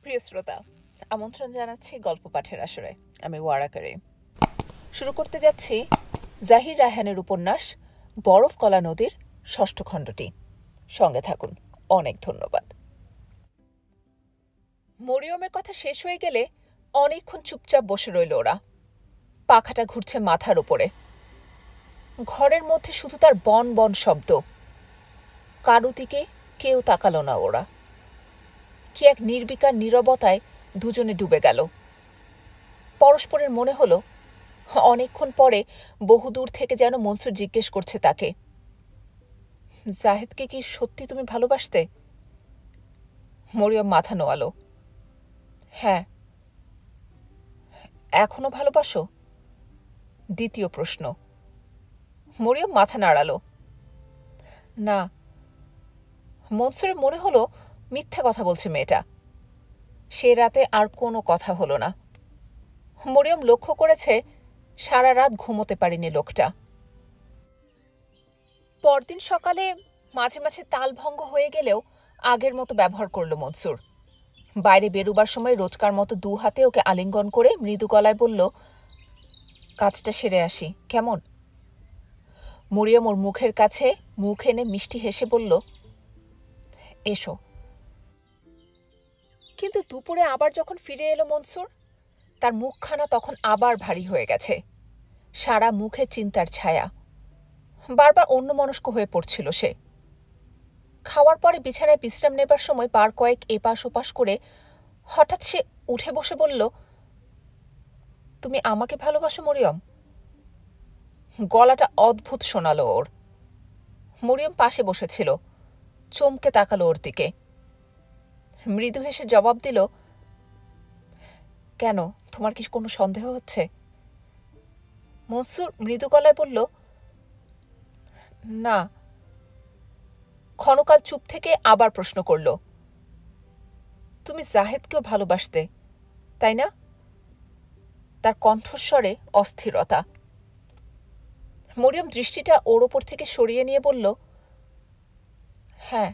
প্রিয় শ্রোতা, আমন্ত্রণ জানাচ্ছি গল্প পাঠের আসরে। আমি ওয়ারাকারে। শুরু করতে যাচ্ছি জাহির রায়হানের উপন্যাস বরফ কলা নদীর ৬ষ্ঠ খণ্ডটি। সঙ্গে থাকুন। অনেক ধন্যবাদ। মরিয়মের কথা শেষ হয়ে গেলে অনেকক্ষণ চুপচাপ বসে রইল ওরা। পাখাটা ঘুরছে মাথার উপরে। ঘরের মধ্যে শুধু তার বন বন শব্দ। কারো দিকে কেউ তাকালো না ওরা। কি এক নির্বিকার নীরবতায় দুজনে ডুবে গেল। পরস্পরের মনে হলো অনেকক্ষণ পরে বহুদূর থেকে যেন মনসুর জিজ্ঞেস করছে তাকে, জাহেদকে কি সত্যি তুমি ভালোবাসতে? মরিয়ম মাথা নোয়ালো। হ্যাঁ। এখনো ভালোবাসো? দ্বিতীয় প্রশ্ন। মরিয়ম মাথা নাড়ালো। না। মনসুরের মনে হলো মিথ্যা কথা বলছে মেয়েটা। সে রাতে আর কোনো কথা হলো না। মরিয়ম লক্ষ্য করেছে সারা রাত ঘুমোতে পারেনি লোকটা। পরদিন সকালে মাঝে মাঝে তালভঙ্গ হয়ে গেলেও আগের মতো ব্যবহার করল মনসুর। বাইরে বেরুবার সময় রোজকার মতো দু হাতে ওকে আলিঙ্গন করে মৃদু গলায় বলল, কাজটা সেরে আসি, কেমন? মরিয়ম ওর মুখের কাছে মুখ এনে মিষ্টি হেসে বলল, এসো। কিন্তু দুপুরে আবার যখন ফিরে এলো মনসুর, তার মুখখানা তখন আবার ভারী হয়ে গেছে। সারা মুখে চিন্তার ছায়া। বারবার অন্যমনস্ক হয়ে পড়ছিল সে। খাওয়ার পরে বিছানায় বিশ্রাম নেবার সময় বার কয়েক এপাশ ওপাশ করে হঠাৎ সে উঠে বসে বলল, তুমি আমাকে ভালোবাসো মরিয়ম? গলাটা অদ্ভুত শোনালো ওর। মরিয়ম পাশে বসেছিল, চমকে তাকালো ওর দিকে। মৃদু হেসে জবাব দিল, কেন, তোমার কি কোনো সন্দেহ হচ্ছে? মনসুর মৃদু গলায় বলল, না। ক্ষণকাল চুপ থেকে আবার প্রশ্ন করল, তুমি জাহেদকেও ভালোবাসতে, তাই না? তার কণ্ঠস্বরে অস্থিরতা। মরিয়ম দৃষ্টিটা ওর ওপর থেকে সরিয়ে নিয়ে বলল, হ্যাঁ।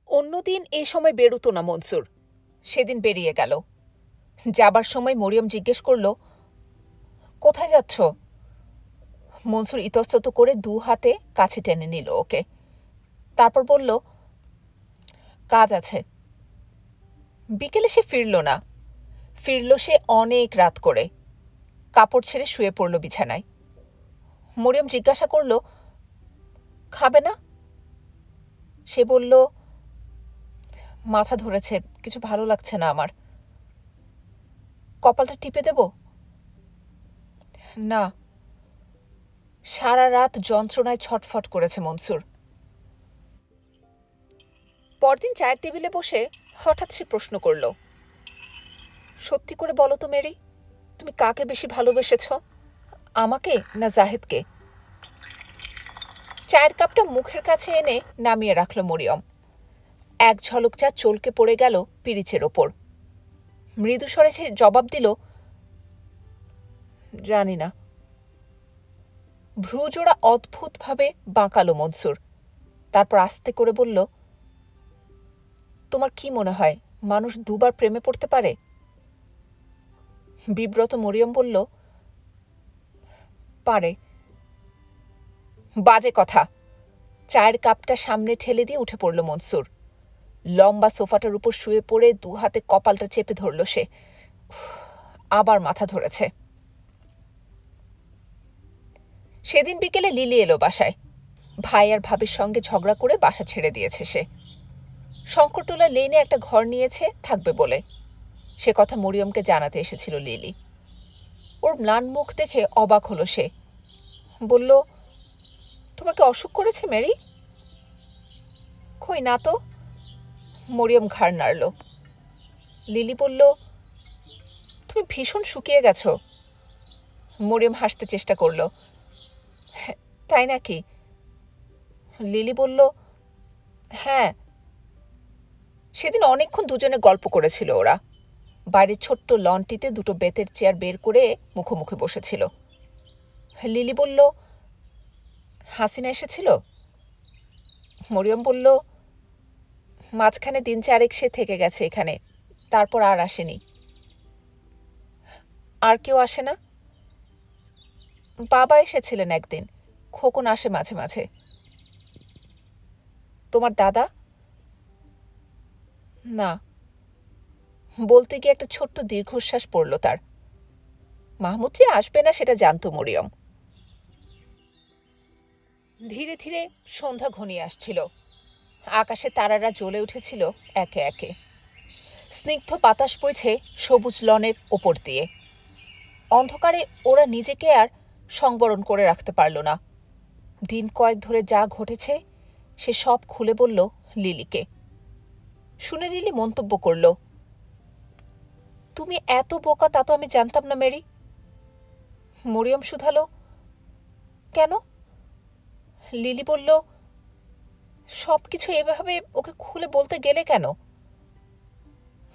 অন্যদিন এই সময় বেরুতো না মনসুর। সেদিন বেরিয়ে গেল। যাবার সময় মরিয়ম জিজ্ঞেস করল, কোথায় যাচ্ছ? মনসুর ইতস্তত করে দু হাতে কাছে টেনে নিল ওকে। তারপর বলল, কাজ আছে। বিকেলে সে ফিরল না। ফিরল সে অনেক রাত করে। কাপড় ছেড়ে শুয়ে পড়ল বিছানায়। মরিয়ম জিজ্ঞাসা করল, খাবে না? সে বলল, মাথা ধরেছে, কিছু ভালো লাগছে না আমার। কপালটা টিপে দেব? না। সারা রাত যন্ত্রণায় ছটফট করেছে মনসুর। পরদিন চায়ের টেবিলে বসে হঠাৎ সে প্রশ্ন করল, সত্যি করে বলো তো মেরি, তুমি কাকে বেশি ভালোবেসেছ, আমাকে না জাহেদকে? চায়ের কাপটা মুখের কাছে এনে নামিয়ে রাখল মরিয়ম। এক ঝলক চা চলকে পড়ে গেল পিরিচের ওপর। মৃদু স্বরে সে জবাব দিল, জানি না। ভ্রুজোড়া অদ্ভুতভাবে বাঁকালো মনসুর। তারপর আস্তে করে বলল, তোমার কি মনে হয় মানুষ দুবার প্রেমে পড়তে পারে? বিব্রত মরিয়ম বলল, পারে। বাজে কথা। চায়ের কাপটা সামনে ঠেলে দিয়ে উঠে পড়ল মনসুর। লম্বা সোফাটার উপর শুয়ে পড়ে দু হাতে কপালটা চেপে ধরল সে। আবার মাথা ধরেছে। সেদিন বিকেলে লিলি এলো বাসায়। ভাই আর ভাবির সঙ্গে ঝগড়া করে বাসা ছেড়ে দিয়েছে সে। শঙ্করটোলা লেনে একটা ঘর নিয়েছে থাকবে বলে। সে কথা মরিয়মকে জানাতে এসেছিল লিলি। ওর ম্লান মুখ দেখে অবাক হলো সে। বলল, তোমাকে অসুখ করেছে মেরি? কই না তো। মরিয়ম ঘাড় নাড়ল। লিলি বলল, তুমি ভীষণ শুকিয়ে গেছ। মরিয়ম হাসতে চেষ্টা করল। তাই নাকি? লিলি বলল, হ্যাঁ। সেদিন অনেকক্ষণ দুজনে গল্প করেছিল ওরা। বাইরের ছোট্ট লনটিতে দুটো বেতের চেয়ার বের করে মুখোমুখি বসেছিল। লিলি বলল, হাসিনা এসেছিল? মরিয়ম বলল, মাঝখানে দিন চারেক সে থেকে গেছে এখানে, তারপর আর আসেনি। আর কেউ আসে না? বাবা এসেছিলেন একদিন, খোকন আসে মাঝে মাঝে। তোমার দাদা? না। বলতে গিয়ে একটা ছোট্ট দীর্ঘশ্বাস পড়ল তার। মাহমুদ যে আসবে না সেটা জানত মরিয়ম। ধীরে ধীরে সন্ধ্যা ঘনিয়ে আসছিল। আকাশে তারারা জ্বলে উঠেছিল একে একে। স্নিগ্ধ বাতাস বইছে সবুজ লনের ওপর দিয়ে। অন্ধকারে ওরা নিজেকে আর সংবরণ করে রাখতে পারল না। দিন কয়েক ধরে যা ঘটেছে সে সব খুলে বলল লিলিকে। শুনে লিলি মন্তব্য করল, তুমি এত বোকা তা তো আমি জানতাম না মেরি। মরিয়ম শুধালো, কেন? লিলি বলল, সব কিছু এভাবে ওকে খুলে বলতে গেলে কেন?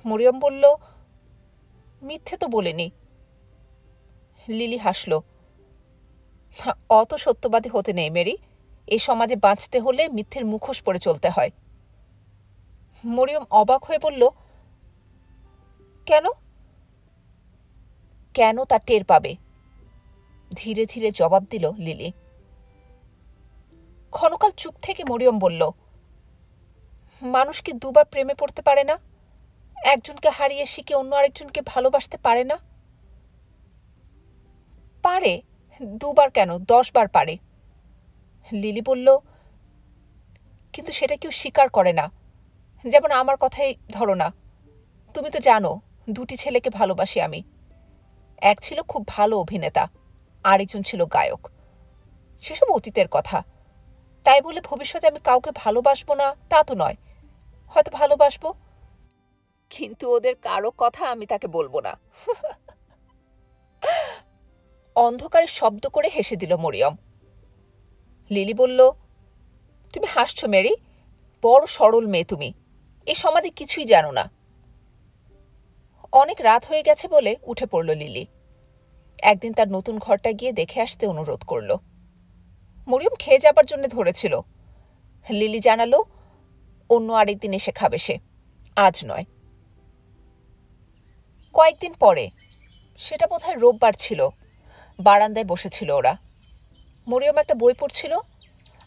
মরিয়ম বলল, মিথ্যে তো বলিনি। লিলি হাসল, অত সত্যবাদী হতে নেই মেরি, এ সমাজে বাঁচতে হলে মিথ্যের মুখোশ পরে চলতে হয়। মরিয়ম অবাক হয়ে বলল, কেন? কেন তা টের পাবে, ধীরে ধীরে জবাব দিল লিলি। ক্ষণকাল চুপ থেকে মরিয়ম বলল, মানুষ কি দুবার প্রেমে পড়তে পারে না? একজনকে হারিয়ে শিখে অন্য আরেকজনকে ভালোবাসতে পারে না? পারে, দুবার কেন 10 বার পারে। লিলি বলল, কিন্তু সেটা কেউ স্বীকার করে না। যেমন আমার কথাই ধরো না, তুমি তো জানো 2টি ছেলেকে ভালোবাসি আমি। এক ছিল খুব ভালো অভিনেতা, আরেকজন ছিল গায়ক। সেসব অতীতের কথা। তাই বলে ভবিষ্যতে আমি কাউকে ভালোবাসবো না তা তো নয়। হয়তো ভালোবাসবো, কিন্তু ওদের কারো কথা আমি তাকে বলবো না। অন্ধকারে শব্দ করে হেসে দিল মরিয়ম। লিলি বলল, তুমি হাসছো মেরি, বড় সরল মেয়ে তুমি, এই সমাজে কিছুই জানো না। অনেক রাত হয়ে গেছে বলে উঠে পড়ল লিলি। একদিন তার নতুন ঘরটা গিয়ে দেখে আসতে অনুরোধ করল। মরিয়ম খেয়ে যাবার জন্য ধরেছিল। লিলি জানালো, অন্য আরেকদিন এসে খাবে সে, আজ নয়। কয়েকদিন পরে, সেটা বোধহয় রোববার ছিল, বারান্দায় বসেছিল ওরা। মরিয়ম একটা বই পড়ছিল,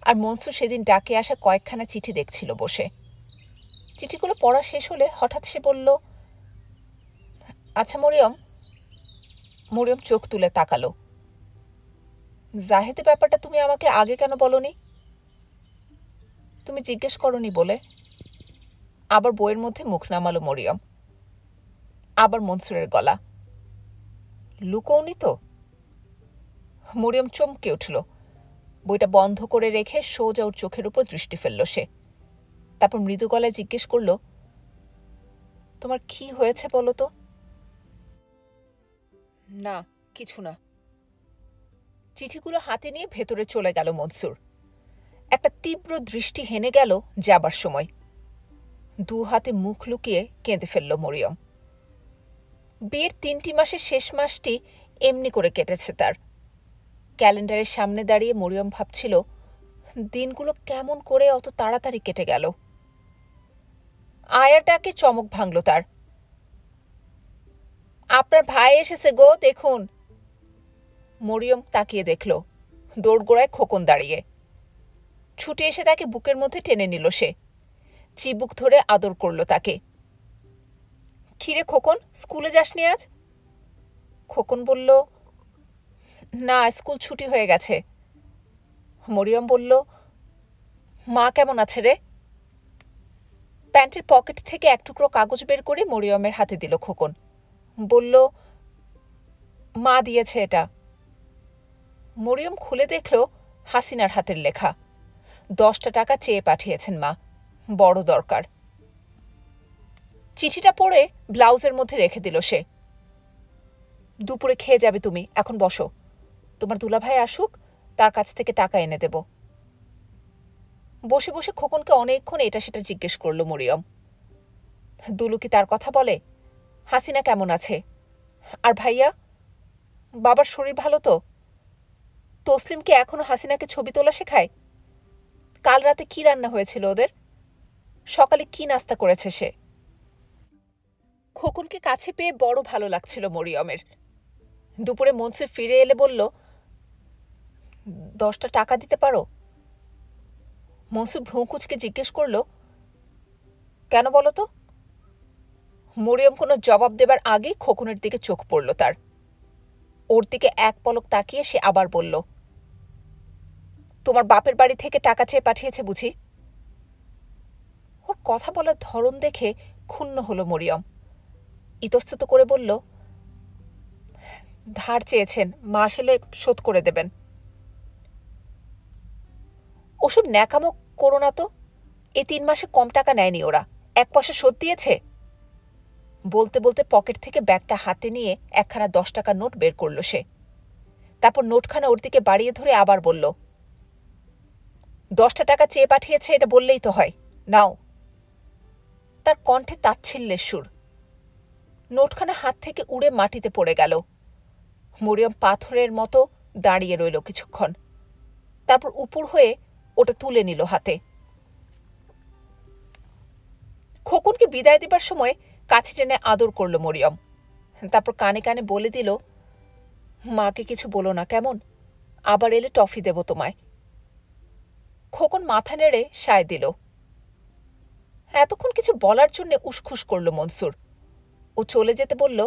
আর মনসুর সেদিন ডাকে আসা কয়েকখানা চিঠি দেখছিল বসে। চিঠিগুলো পড়া শেষ হলে হঠাৎ সে বলল, আচ্ছা মরিয়ম। মরিয়ম চোখ তুলে তাকালো। জাহেদের ব্যাপারটা তুমি আমাকে আগে কেন বলনি? তুমি জিজ্ঞেস করনি বলে। আবার বইয়ের মধ্যে মুখ নামালো মরিয়ম। আবার মনসুরের গলা, লুকোওনি তো? মরিয়ম চমকে উঠল। বইটা বন্ধ করে রেখে সোজা ওর চোখের উপর দৃষ্টি ফেলল সে। তারপর মৃদু গলায় জিজ্ঞেস করল, তোমার কি হয়েছে বলো তো? না, কিছু না। চিঠিগুলো হাতে নিয়ে ভেতরে চলে গেল মনসুর। একটা তীব্র দৃষ্টি হেনে গেল যাবার সময়। 2 হাতে মুখ লুকিয়ে কেঁদে ফেলল মরিয়ম। বিয়ের 3টি মাসের শেষ মাসটি এমনি করে কেটেছে তার। ক্যালেন্ডারের সামনে দাঁড়িয়ে মরিয়ম ভাবছিল, দিনগুলো কেমন করে অত তাড়াতাড়ি কেটে গেল। আয়ার ডাকে চমক ভাঙল তার। আপনার ভাই এসেছে গো, দেখুন। মরিয়ম তাকিয়ে দেখল, দোরগোড়ায় খোকন দাঁড়িয়ে। ছুটে এসে তাকে বুকের মধ্যে টেনে নিল সে। চিবুক ধরে আদর করল তাকে। কিরে খোকন, স্কুলে যাসনি আজ? খোকন বলল, না, স্কুল ছুটি হয়ে গেছে। মরিয়ম বলল, মা কেমন আছে রে? প্যান্টের পকেট থেকে এক টুকরো কাগজ বের করে মরিয়মের হাতে দিল খোকন। বলল, মা দিয়েছে এটা। মরিয়ম খুলে দেখল হাসিনার হাতের লেখা। 10টা টাকা চেয়ে পাঠিয়েছেন মা, বড় দরকার। চিঠিটা পড়ে ব্লাউজের মধ্যে রেখে দিল সে। দুপুরে খেয়ে যাবে তুমি, এখন বসো। তোমার দুলাভাই আসুক, তার কাছ থেকে টাকা এনে দেব। বসে বসে খোকনকে অনেকক্ষণ এটা সেটা জিজ্ঞেস করল মরিয়ম। দুলু কি তার কথা বলে? হাসিনা কেমন আছে? আর ভাইয়া? বাবার শরীর ভালো তো? তসলিম কি এখনো হাসিনাকে ছবি তোলা শেখায়? কাল রাতে কি রান্না হয়েছিল ওদের? সকালে কি নাস্তা করেছে সে? খোকনকে কাছে পেয়ে বড় ভালো লাগছিল মরিয়মের। দুপুরে মনসুর ফিরে এলে বলল, 10টা টাকা দিতে পারো? মনসুর ভ্রু কুঁচকে জিজ্ঞেস করল, কেন বলো তো? মরিয়ম কোনো জবাব দেবার আগেই খোকনের দিকে চোখ পড়ল তার। ওর দিকে এক পলক তাকিয়ে সে আবার বলল, তোমার বাপের বাড়ি থেকে টাকা চেয়ে পাঠিয়েছে বুঝি? ওর কথা বলার ধরন দেখে ক্ষুণ্ণ হলো মরিয়ম। ইতস্তত করে বলল, ধার চেয়েছেন, মাস এলে শোধ করে দেবেন। ওসব ন্যাকামো করো না তো। এই 3 মাসে কম টাকা নেয়নি ওরা, 1 পয়সা শোধ দিয়েছে। বলতে বলতে পকেট থেকে ব্যাগটা হাতে নিয়ে একখানা 10 টাকার নোট বের করল সে। তারপর নোটখানা ওর দিকে বাড়িয়ে ধরে আবার বলল, 10টা টাকা চেয়ে পাঠিয়েছে এটা বললেই তো হয়, নাও। তার কণ্ঠে তাচ্ছিল্যের সুর। নোটখানা হাত থেকে উড়ে মাটিতে পড়ে গেল। মরিয়ম পাথরের মতো দাঁড়িয়ে রইল কিছুক্ষণ, তারপর উপুর হয়ে ওটা তুলে নিল হাতে। খোকনকে বিদায় দেবার সময় কাছে টেনে আদর করল মরিয়ম। তারপর কানে কানে বলে দিল, মাকে কিছু বলো না কেমন, আবার এলে টফি দেব তোমায়। খোকন মাথা নেড়ে সায় দিল। এতক্ষণ কিছু বলার জন্য উসখুস করল মনসুর। ও চলে যেতে বলল,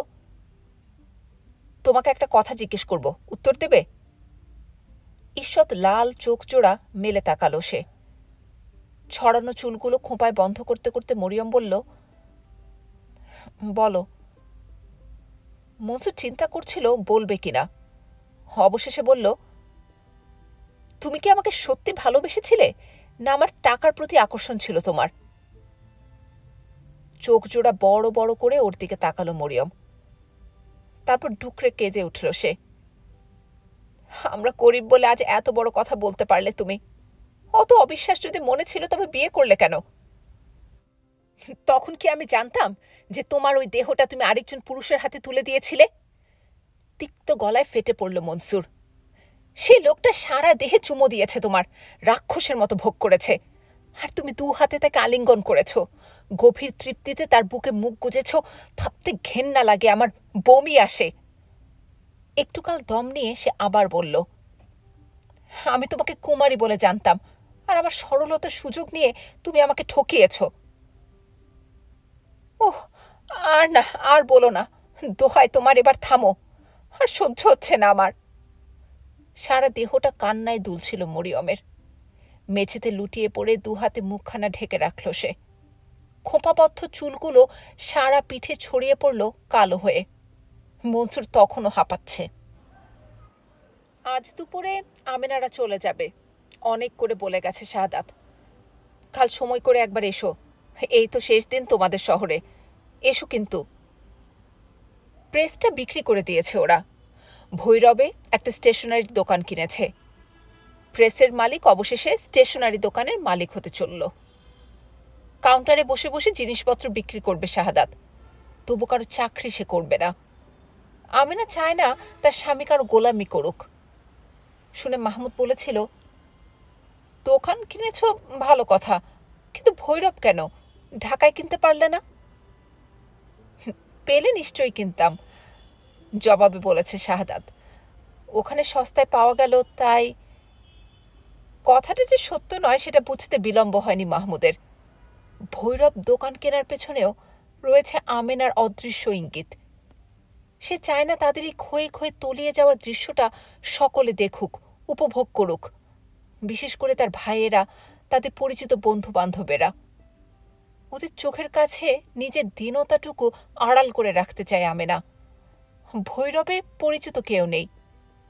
তোমাকে একটা কথা জিজ্ঞেস করব, উত্তর দেবে? ঈষৎ লাল চোখ জোড়া মেলে তাকালো সে। ছড়ানো চুলগুলো খোঁপায় বন্ধ করতে করতে মরিয়ম বলল, বলো। মনসুর চিন্তা করছিল বলবে কিনা। অবশেষে বলল, তুমি কি আমাকে সত্যি ভালোবেসেছিলে, না আমার টাকার প্রতি আকর্ষণ ছিল তোমার? চোখ জোড়া বড় বড় করে ওর দিকে তাকালো মরিয়ম। তারপর ডুকরে কেঁদে উঠল সে। আমরা গরিব বলে আজ এত বড় কথা বলতে পারলে তুমি। অত অবিশ্বাস যদি মনে ছিল তবে বিয়ে করলে কেন? তখন কি আমি জানতাম যে তোমার ওই দেহটা তুমি আরেকজন পুরুষের হাতে তুলে দিয়েছিলে? তিক্ত গলায় ফেটে পড়ল মনসুর। সেই লোকটা সারা দেহে চুমো দিয়েছে তোমার, রাক্ষসের মতো ভোগ করেছে, আর তুমি 2 হাতে তাকে আলিঙ্গন করেছ, গভীর তৃপ্তিতে তার বুকে মুখ গুজেছ। ভাবতে ঘেন্না লাগে, আমার বমি আসে। একটুকাল দম নিয়ে সে আবার বলল, আমি তোমাকে কুমারী বলে জানতাম, আর আমার সরলতার সুযোগ নিয়ে তুমি আমাকে ঠকিয়েছ। ওহ, আর না, আর বলো না, দোহাই তোমার, এবার থামো, আর সহ্য হচ্ছে না আমার। সারা দেহটা কান্নায় দুলছিল মরিয়মের। মেঝেতে লুটিয়ে পড়ে 2 হাতে মুখখানা ঢেকে রাখল সে। খোঁপাবদ্ধ চুলগুলো সারা পিঠে ছড়িয়ে পড়ল কালো হয়ে। মনসুর তখনও হাঁপাচ্ছে। আজ দুপুরে আমেনারা চলে যাবে, অনেক করে বলে গেছে শাহাদাত। কাল সময় করে একবার এসো, এই তো শেষ দিন তোমাদের শহরে, এসো কিন্তু। প্রেসটা বিক্রি করে দিয়েছে ওরা। ভৈরবে একটা স্টেশনারির দোকান কিনেছে। প্রেসের মালিক অবশেষে স্টেশনারি দোকানের মালিক হতে চলল। কাউন্টারে বসে বসে জিনিসপত্র বিক্রি করবে শাহাদাত, তবু কারো চাকরি সে করবে না। আমেনা চায় না তার স্বামী কারো গোলামি করুক। শুনে মাহমুদ বলেছিল, দোকান কিনেছ ভালো কথা, কিন্তু ভৈরব কেন, ঢাকায় কিনতে পারলে না? পেলে নিশ্চয়ই কিনতাম, জবাবে বলেছে শাহাদাত। ওখানে সস্তায় পাওয়া গেল তাই। কথাটা যে সত্য নয় সেটা বুঝতে বিলম্ব হয়নি মাহমুদের। ভৈরব দোকান কেনার পেছনেও রয়েছে আমেনার অদৃশ্য ইঙ্গিত। সে চায় না তাদের এই ক্ষয়ে ক্ষয়ে তলিয়ে যাওয়ার দৃশ্যটা সকলে দেখুক, উপভোগ করুক, বিশেষ করে তার ভাইয়েরা, তাদের পরিচিত বন্ধু বান্ধবেরা। ওদের চোখের কাছে নিজের দীনতাটুকু আড়াল করে রাখতে চায় আমেনা। ভৈরবে পরিচিত কেউ নেই,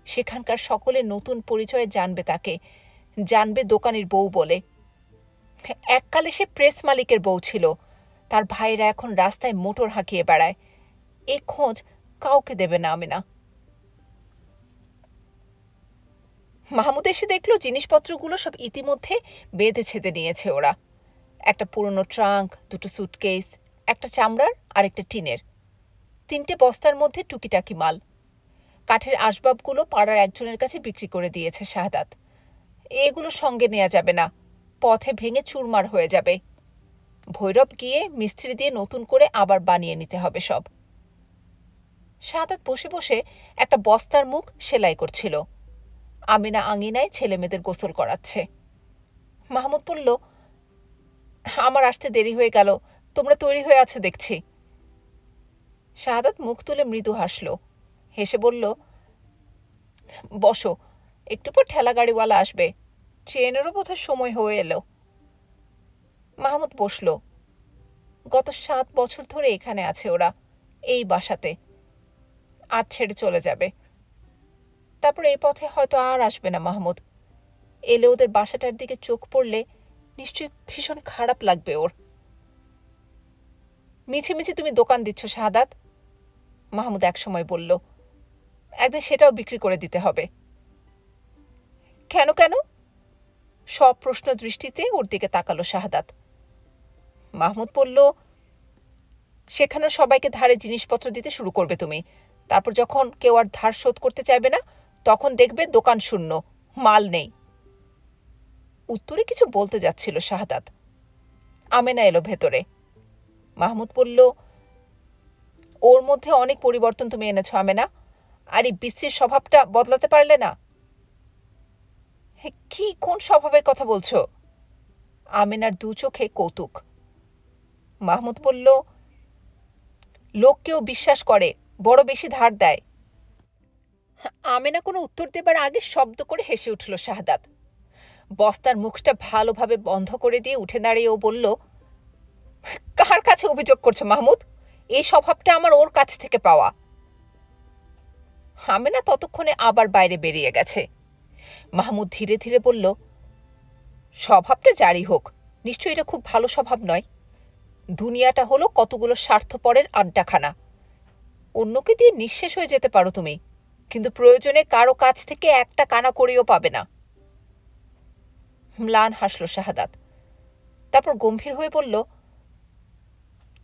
সেখানকার সকলে নতুন পরিচয়ে জানবে তাকে, জানবে দোকানের বউ বলে। এককালে সে প্রেস মালিকের বউ ছিল, তার ভাইরা এখন রাস্তায় মোটর হাঁকিয়ে বেড়ায়। এ খোঁজ কাউকে দেবে না আমেনা। মাহমুদ এসে দেখল জিনিসপত্রগুলো সব ইতিমধ্যে বেঁধে ছেদে নিয়েছে ওরা। একটা পুরনো ট্রাঙ্ক, 2টো সুটকেস, একটা চামড়ার আর একটা টিনের, 3টে বস্তার মধ্যে টুকিটাকি মাল। কাঠের আসবাবগুলো পাড়ার একজনের কাছে বিক্রি করে দিয়েছে শাহাদাত। এগুলো সঙ্গে নেওয়া যাবে না, পথে ভেঙে চুরমার হয়ে যাবে। ভৈরব গিয়ে মিস্ত্রি দিয়ে নতুন করে আবার বানিয়ে নিতে হবে সব। শাহাদাত বসে বসে একটা বস্তার মুখ সেলাই করছিল। আমিনা আঙিনায় ছেলেমেয়েদের গোসল করাচ্ছে। মাহমুদ বলল, আমার আসতে দেরি হয়ে গেল, তোমরা তৈরি হয়ে আছো দেখছি। শাহাদাত মুখ তুলে মৃদু হাসল, হেসে বলল, বসো, একটু পর ঠেলা গাড়িওয়ালা আসবে, ট্রেনেরও বোধহয় সময় হয়ে এলো। মাহমুদ বসল। গত 7 বছর ধরে এখানে আছে ওরা, এই বাসাতে। আজ ছেড়ে চলে যাবে। তারপর এই পথে হয়তো আর আসবে না মাহমুদ। এলে ওদের বাসাটার দিকে চোখ পড়লে নিশ্চয়ই ভীষণ খারাপ লাগবে ওর। মিছি মিছি তুমি দোকান দিচ্ছ শাহাদাত, মাহমুদ একসময় বলল। একদিন সেটাও বিক্রি করে দিতে হবে। কেন কেন? সব প্রশ্ন দৃষ্টিতে ওর দিকে তাকালো শাহাদাত। মাহমুদ বলল, সেখানে সবাইকে ধারে জিনিসপত্র দিতে শুরু করবে তুমি। তারপর যখন কেউ আর ধার শোধ করতে চাইবে না, তখন দেখবে দোকান শূন্য, মাল নেই। উত্তরে কিছু বলতে যাচ্ছিল শাহাদাত। আমেনা এলো ভেতরে। মাহমুদ বলল, ওর মধ্যে অনেক পরিবর্তন তুমি এনেছো আমেনা, আর এই বিশ্রীর স্বভাবটা বদলাতে পারলে না। কি কোন স্বভাবের কথা বলছো? আমেনার দু চোখে কৌতুক। মাহমুদ বলল, লোককেও বিশ্বাস করে, বড় বেশি ধার দেয়। আমেনা কোনো উত্তর দেবার আগে শব্দ করে হেসে উঠল শাহাদাত। বস্তার মুখটা ভালোভাবে বন্ধ করে দিয়ে উঠে দাঁড়িয়ে ও বলল, কার কাছে অভিযোগ করছো মাহমুদ? এই স্বভাবটা আমার ওর কাছ থেকে পাওয়া। আমেনা ততক্ষণে আবার বাইরে বেরিয়ে গেছে। মাহমুদ ধীরে ধীরে বলল, স্বভাবটা জারি হোক, নিশ্চয়ই এটা খুব ভালো স্বভাব নয়। দুনিয়াটা হলো কতগুলো স্বার্থপরের আড্ডাখানা। অন্যকে দিয়ে নিঃশেষ হয়ে যেতে পারো তুমি, কিন্তু প্রয়োজনে কারো কাছ থেকে একটা কানা করেও পাবে না। ম্লান হাসল শাহাদাত। তারপর গম্ভীর হয়ে বলল,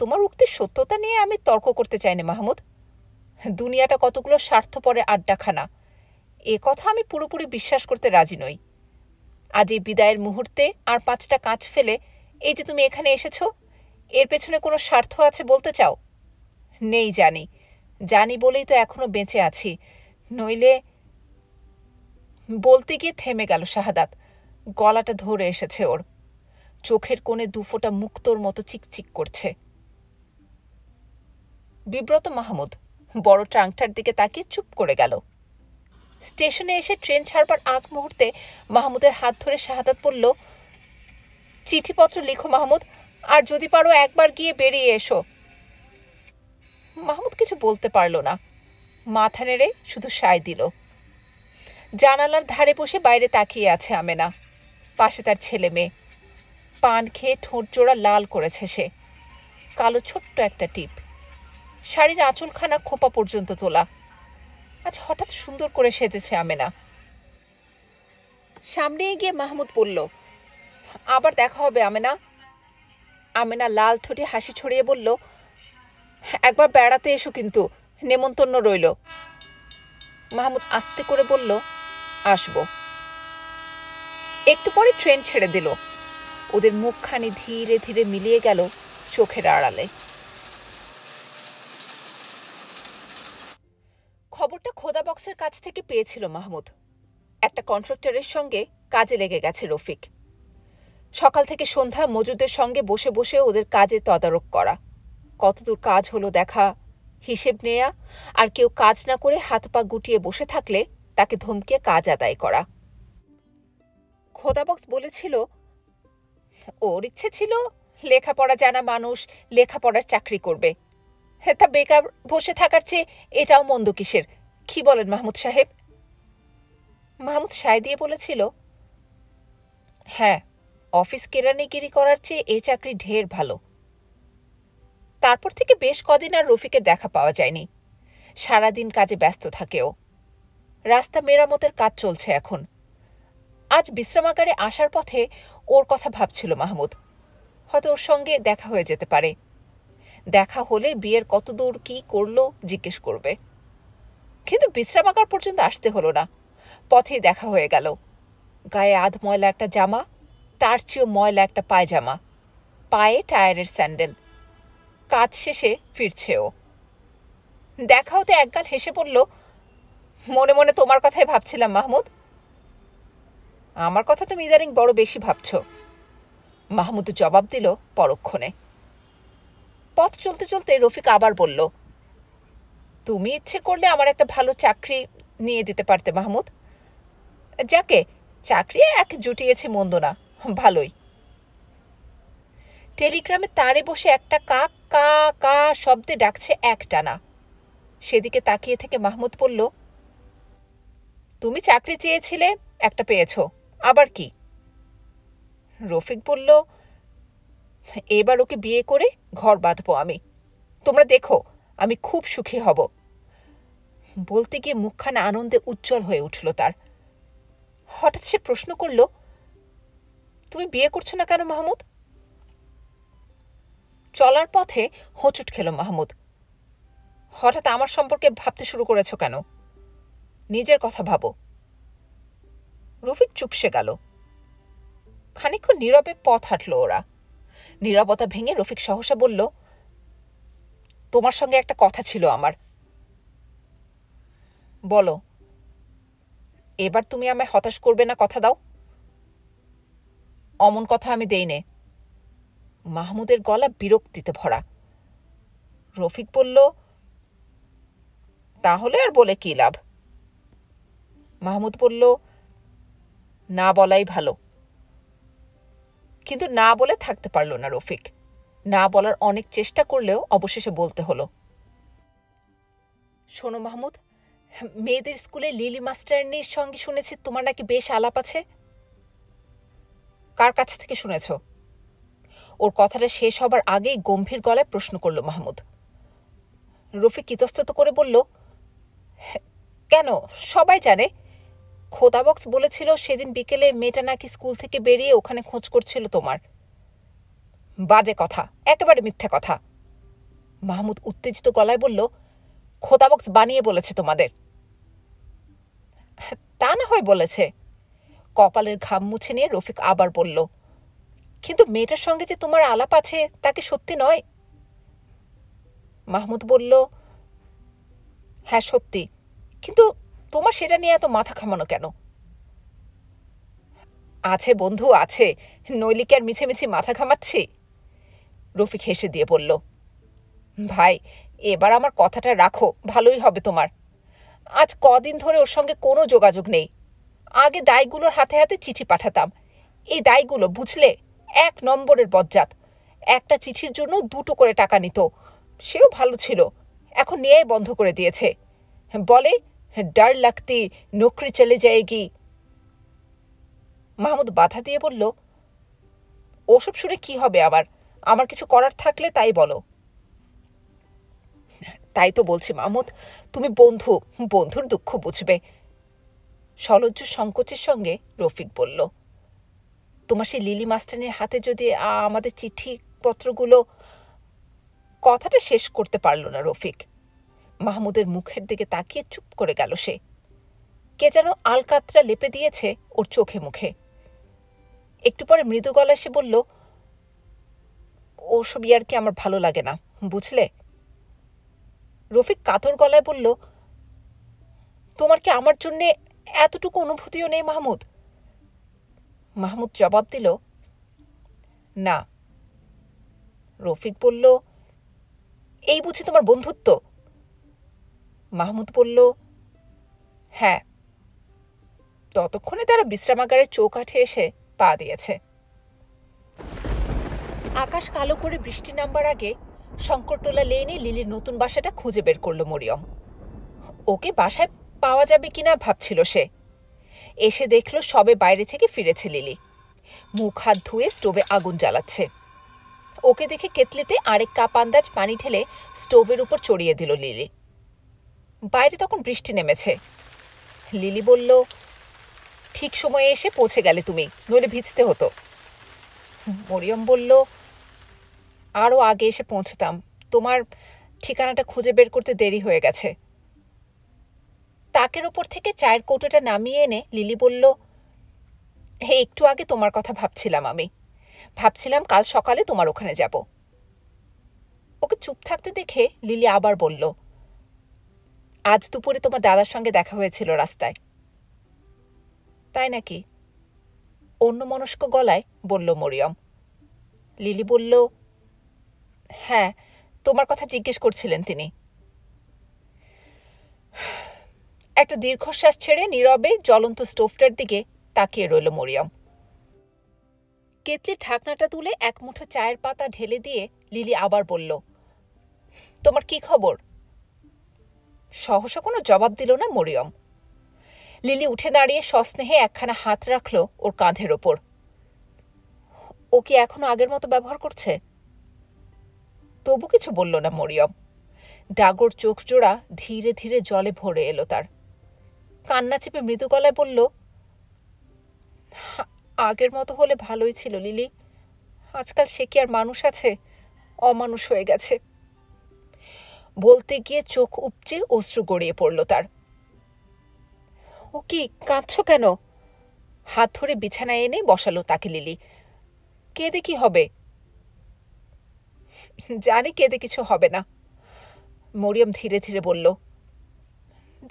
তোমার উক্তির সত্যতা নিয়ে আমি তর্ক করতে চাই না মাহমুদ। দুনিয়াটা কতগুলো স্বার্থপরের আড্ডাখানা, এ কথা আমি পুরোপুরি বিশ্বাস করতে রাজি নই। আজ এই বিদায়ের মুহূর্তে আর 5টা কাঁচ ফেলে এই যে তুমি এখানে এসেছ, এর পেছনে কোনো স্বার্থ আছে বলতে চাও? নেই, জানি, জানি বলেই তো এখনো বেঁচে আছি, নইলে। বলতে গিয়ে থেমে গেল শাহাদাত। গলাটা ধরে এসেছে ওর। চোখের কোণে 2 ফোঁটা মুক্তোর মতো চিকচিক করছে। বিব্রত মাহমুদ বড় ট্রাঙ্কটার দিকে তাকিয়ে চুপ করে গেল। স্টেশনে এসে ট্রেন ছাড়বার আগ মুহূর্তে মাহমুদের হাত ধরে শাহাদাত বলল, চিঠিপত্র লিখো মাহমুদ, আর যদি পারো একবার গিয়ে বেরিয়ে এসো। মাহমুদ কিছু বলতে পারল না, মাথা নেড়ে শুধু সায় দিল। জানালার ধারে বসে বাইরে তাকিয়ে আছে আমেনা। পাশে তার ছেলে মেয়ে। পান খেয়ে ঠোঁট জোড়া লাল করেছে সে। কালো ছোট্ট একটা টিপ। শাড়ির আঁচলখানা খোপা পর্যন্ত তোলা। আজ হঠাৎ সুন্দর করে সেজেছে আমেনা। সামনে এগিয়ে মাহমুদ বলল, আবার দেখা হবে আমেনা। আমেনা লাল ঠোঁটে হাসি ছড়িয়ে বলল, একবার বেড়াতে এসো কিন্তু, নেমন্তন্ন রইল। মাহমুদ আস্তে করে বলল, আসব। একটু পরে ট্রেন ছেড়ে দিল। ওদের মুখখানি ধীরে ধীরে মিলিয়ে গেল চোখের আড়ালে। খবরটা খোদা বক্সের কাছ থেকে পেয়েছিল মাহমুদ। একটা কন্ট্রাক্টরের সঙ্গে কাজে লেগে গেছে রফিক। সকাল থেকে সন্ধ্যা মজুদের সঙ্গে বসে বসে ওদের কাজে তদারক করা, কতদূর কাজ হলো দেখা, হিসেব নেয়া, আর কেউ কাজ না করে হাত পা গুটিয়ে বসে থাকলে তাকে ধমকিয়ে কাজ আদায় করা। খোদাবক্স বলেছিল, ওর ইচ্ছে ছিল লেখাপড়া জানা মানুষ লেখাপড়ার চাকরি করবে। তা বেকার বসে থাকার চেয়ে এটাও মন্দ কিসের, কি বলেন মাহমুদ সাহেব? মাহমুদ সায় দিয়ে বলেছিল, হ্যাঁ, অফিস কেরানিগিরি করার চেয়ে এ চাকরি ঢের ভালো। তারপর থেকে বেশ কদিন আর রফিকের দেখা পাওয়া যায়নি। সারাদিন কাজে ব্যস্ত থাকে ও। রাস্তা মেরামতের কাজ চলছে এখন। আজ বিশ্রামাগারে আসার পথে ওর কথা ভাবছিল মাহমুদ। হয়তো ওর সঙ্গে দেখা হয়ে যেতে পারে। দেখা হলে বিয়ের কতদূর কি করলো জিজ্ঞেস করবে। কিন্তু বিশ্রামাগার পর্যন্ত আসতে হলো না, পথেই দেখা হয়ে গেল। গায়ে আধ ময়লা একটা জামা, তার চেয়েও ময়লা একটা পায়জামা, পায়ে টায়ারের স্যান্ডেল। কাজ শেষে ফিরছে ও। দেখা হতে একগাল হেসে বলল, মনে মনে তোমার কথাই ভাবছিলাম মাহমুদ। আমার কথা তুমি ইদানিং বড় বেশি ভাবছ, মাহমুদ জবাব দিল পরক্ষণে। পথ চলতে চলতে রফিক আবার বলল, তুমি ইচ্ছে করলে আমার একটা ভালো চাকরি নিয়ে দিতে পারতে মাহমুদ। যাকে চাকরি এক জুটিয়েছি মন্দ না, ভালোই। টেলিগ্রামে তারে বসে একটা কাক কা কা শব্দে ডাকছে একটানা। সেদিকে তাকিয়ে থেকে মাহমুদ বলল, তুমি চাকরি চেয়েছিলে, একটা পেয়েছ, আবার কি? রফিক বলল, এবার ওকে বিয়ে করে ঘর বাঁধবো আমি, তোমরা দেখো আমি খুব সুখী হব। বলতে গিয়ে মুখখানা আনন্দে উজ্জ্বল হয়ে উঠল তার। হঠাৎ সে প্রশ্ন করল, তুমি বিয়ে করছো না কেন মাহমুদ? চলার পথে হোঁচট খেল মাহমুদ। হঠাৎ আমার সম্পর্কে ভাবতে শুরু করেছ কেন? নিজের কথা ভাবো। রফিক চুপসে গেল। খানিকক্ষণ নীরবে পথ হাঁটল ওরা। নীরবতা ভেঙে রফিক সহসা বলল, তোমার সঙ্গে একটা কথা ছিল আমার। বলো। এবার তুমি আমায় হতাশ করবে না, কথা দাও। অমন কথা আমি দেই নে। মাহমুদের গলা বিরক্তিতে ভরা। রফিক বলল, তাহলে আর বলে কি লাভ? মাহমুদ বলল, না বলাই ভালো। কিন্তু না বলে থাকতে পারল না রফিক। না বলার অনেক চেষ্টা করলেও অবশেষে বলতে হলো, শোনো মাহমুদ, মেয়েদের স্কুলে লিলি মাস্টারনির সঙ্গে শুনেছি তোমার নাকি বেশ আলাপ আছে। কার কাছ থেকে শুনেছ? ওর কথাটা শেষ হবার আগেই গম্ভীর গলায় প্রশ্ন করল মাহমুদ। রফিক ইতস্তত করে বলল, কেন, সবাই জানে। খোদাবক্স বলেছিল সেদিন বিকেলে মেয়েটা নাকি স্কুল থেকে বেরিয়ে ওখানে খোঁজ করছিল তোমার। বাজে কথা, একেবারে মিথ্যে কথা। মাহমুদ উত্তেজিত গলায় বলল, খোদাবক্স বানিয়ে বলেছে তোমাদের। তা না হয় বলেছে। কপালের ঘাম মুছে নিয়ে রফিক আবার বলল, কিন্তু মেয়েটার সঙ্গে যে তোমার আলাপ আছে তা কি সত্যি নয়? মাহমুদ বলল, হ্যাঁ সত্যি, কিন্তু তোমার সেটা নিয়ে এত মাথা ঘামানো কেন? আছে বন্ধু, আছে, নইলে কি আর মিছেমিছি মাথা ঘামাচ্ছি? রফিক হেসে দিয়ে বলল, ভাই এবার আমার কথাটা রাখো, ভালোই হবে তোমার। আজ কদিন ধরে ওর সঙ্গে কোনো যোগাযোগ নেই। আগে দায়গুলোর হাতে হাতে চিঠি পাঠাতাম। এই দায়গুলো বুঝলে 1 নম্বরের বজ্জাত। একটা চিঠির জন্য 2টো করে টাকা নিত, সেও ভালো ছিল। এখন নিয়ে বন্ধ করে দিয়েছে। বলে ডর লাগতি নৌকরি চলে যায়গি। মাহমুদ বাধা দিয়ে বলল, ওসব শুনে কি হবে আবার? আমার কিছু করার থাকলে তাই বলো। তাই তো বলছি মাহমুদ, তুমি বন্ধু, বন্ধুর দুঃখ বুঝবে। সলজ্জ সংকোচের সঙ্গে রফিক বলল, তোমার সেই লিলি মাস্টারের হাতে যদি আমাদের চিঠিপত্রগুলো। কথাটা শেষ করতে পারল না রফিক। মাহমুদের মুখের দিকে তাকিয়ে চুপ করে গেল সে। কে যেন আলকাতরা লেপে দিয়েছে ওর চোখে মুখে। একটু পরে মৃদু গলায় সে বলল, ওসব ইয়ার্কি আমার ভালো লাগে না, বুঝলে। রফিক কাতর গলায় বলল, তোমার কি আমার জন্যে এতটুকু অনুভূতিও নেই মাহমুদ? মাহমুদ জবাব দিল, না। রফিক বলল, এই বুঝি তোমার বন্ধুত্ব? মাহমুদ বলল, হ্যাঁ। ততক্ষণে তারা বিশ্রামাগারের চৌকাঠে এসে পা দিয়েছে। আকাশ কালো করে বৃষ্টি নামবার আগে শঙ্করটোলা লেনে লিলির নতুন বাসাটা খুঁজে বের করল মরিয়ম। ওকে বাসায় পাওয়া যাবে কিনা ভাবছিল সে। এসে দেখল সবে বাইরে থেকে ফিরেছে লিলি। মুখ হাত ধুয়ে স্টোভে আগুন জ্বালাচ্ছে। ওকে দেখে কেতলিতে আরেক কাপ আন্দাজ পানি ঢেলে স্টোভের উপর চড়িয়ে দিল লিলি। বাইরে তখন বৃষ্টি নেমেছে। লিলি বলল, ঠিক সময়ে এসে পৌঁছে গেলে তুমি, নইলে ভিজতে হতো। মরিয়ম বলল, আরও আগে এসে পৌঁছতাম, তোমার ঠিকানাটা খুঁজে বের করতে দেরি হয়ে গেছে। তাকের ওপর থেকে চায়ের কৌটোটা নামিয়ে এনে লিলি বলল, হে, একটু আগে তোমার কথা ভাবছিলাম আমি। ভাবছিলাম কাল সকালে তোমার ওখানে যাব। ওকে চুপ থাকতে দেখে লিলি আবার বলল, আজ দুপুরে তোমার দাদার সঙ্গে দেখা হয়েছিল রাস্তায়। তাই নাকি? অন্যমনস্ক গলায় বলল মরিয়ম। লিলি বলল, হ্যাঁ, তোমার কথা জিজ্ঞেস করছিলেন তিনি। একটা দীর্ঘশ্বাস ছেড়ে নীরবে জ্বলন্ত স্টোভটার দিকে তাকিয়ে রইল মরিয়ম। কেতলির ঢাকনাটা তুলে এক মুঠো চায়ের পাতা ঢেলে দিয়ে লিলি আবার বলল, তোমার কি খবর? সহসা কোনো জবাব দিল না মরিয়ম। লিলি উঠে দাঁড়িয়ে সস্নেহে একখানা হাত রাখল ওর কাঁধের ওপর। ও কি এখনো আগের মতো ব্যবহার করছে? তবু কিছু বলল না মরিয়ম। ডাগর চোখ জোড়া ধীরে ধীরে জলে ভরে এলো তার। কান্না চেপে মৃদু গলায় বলল, আগের মতো হলে ভালোই ছিল লিলি। আজকাল সে কি আর মানুষ আছে? অমানুষ হয়ে গেছে। বলতে গিয়ে চোখ উপচে অশ্রু গড়িয়ে পড়ল তার। ও কি, কাঁদছ কেন? হাত ধরে বিছানায় এনে বসালো তাকে লিলি। কেঁদে কি হবে? জানি কেঁদে কিছু হবে না, মরিয়ম ধীরে ধীরে বলল।